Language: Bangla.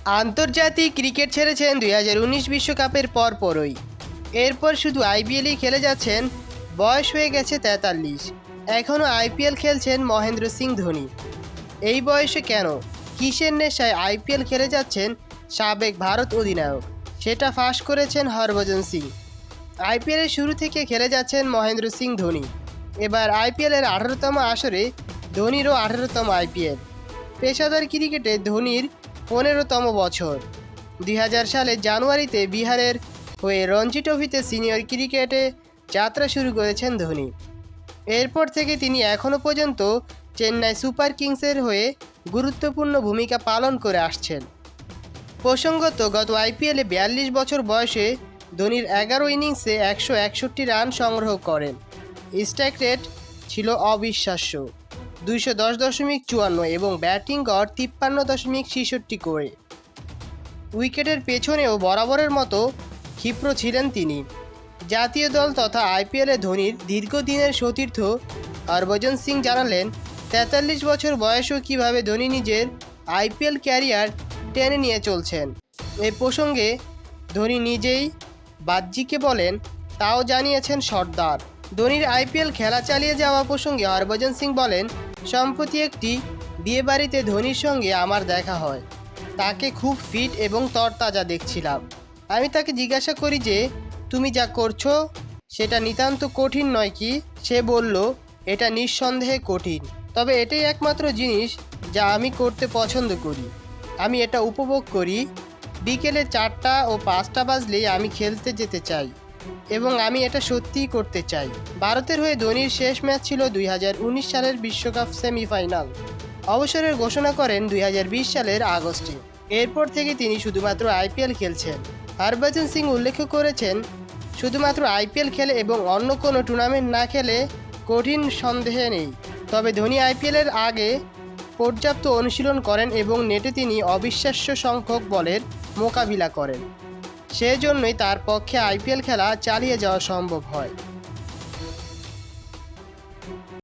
আন্তর্জাতিক ক্রিকেট ছেড়েছেন 2019 বিশ্বকাপের পরপরই। এরপর শুধু আইপিএলই খেলে যাচ্ছেন। বয়স হয়ে গেছে 43। এখনও আইপিএল খেলছেন মহেন্দ্র সিং ধোনি। এই বয়সে কেন, কিসের নেশায় আইপিএল খেলে যাচ্ছেন সাবেক ভারত অধিনায়ক, সেটা ফাঁস করেছেন হরভজন সিং। আইপিএলের শুরু থেকে খেলে যাচ্ছেন মহেন্দ্র সিং ধোনি। এবার আইপিএলের 18তম আসরে ধোনিরও 18তম আইপিএল। পেশাদার ক্রিকেটে ধোনির 15তম বছর। 2000 সালের জানুয়ারিতে বিহারের হয়ে রঞ্জি ট্রফিতে সিনিয়র ক্রিকেটে যাত্রা শুরু করেছেন ধোনি। এরপর থেকে তিনি এখনও পর্যন্ত চেন্নাই সুপার কিংসের হয়ে গুরুত্বপূর্ণ ভূমিকা পালন করে আসছেন। প্রসঙ্গত, গত আইপিএলে 42 বছর বয়সে ধোনির 11 ইনিংসে 161 রান সংগ্রহ করেন। স্ট্রাইক রেট ছিল অবিশ্বাস্য 210.54 এবং ব্যাটিং গড় 53.66 করে। উইকেটের পেছনেও বরাবরের মতো ক্ষিপ্র ছিলেন তিনি। জাতীয় দল তথা আইপিএলে ধোনির দীর্ঘদিনের সতীর্থ হরভজন সিং জানালেন, 43 বছর বয়সেও কীভাবে ধোনি নিজের আইপিএল ক্যারিয়ার টেনে নিয়ে চলছেন। এই প্রসঙ্গে ধোনি নিজেই বাহ্যিকে বলেন, তাও জানিয়েছেন সর্দার। ধোনির আইপিএল খেলা চালিয়ে যাওয়া প্রসঙ্গে হরভজন সিং বলেন, সম্প্রতি একটি বিয়েবাড়িতে ধোনির সঙ্গে আমার দেখা হয়। তাকে খুব ফিট এবং তরতাজা দেখছিলাম। আমি তাকে জিজ্ঞাসা করি যে, তুমি যা করছো সেটা নিতান্ত কঠিন নয় কি? সে বলল, এটা নিঃসন্দেহে কঠিন, তবে এটাই একমাত্র জিনিস যা আমি করতে পছন্দ করি। আমি এটা উপভোগ করি। বিকেলে 4টা ও 5টা বাজলেই আমি খেলতে যেতে চাই এবং আমি এটা সত্যিই করতে চাই। ভারতের হয়ে ধোনির শেষ ম্যাচ ছিল 2019 সালের বিশ্বকাপ সেমিফাইনাল। অবসরের ঘোষণা করেন 2020 সালের আগস্টে। এরপর থেকে তিনি শুধুমাত্র আইপিএল খেলছেন। হরভজন সিং উল্লেখ করেছেন, শুধুমাত্র আইপিএল খেলে এবং অন্য কোনো টুর্নামেন্ট না খেলে কঠিন সন্দেহ নেই। তবে ধোনি আইপিএলের আগে পর্যাপ্ত অনুশীলন করেন এবং নেটে তিনি অবিশ্বাস্য সংখ্যক বলের মোকাবিলা করেন। সেজন্যই তার পক্ষে আইপিএল খেলা চালিয়ে যাওয়া সম্ভব হয়।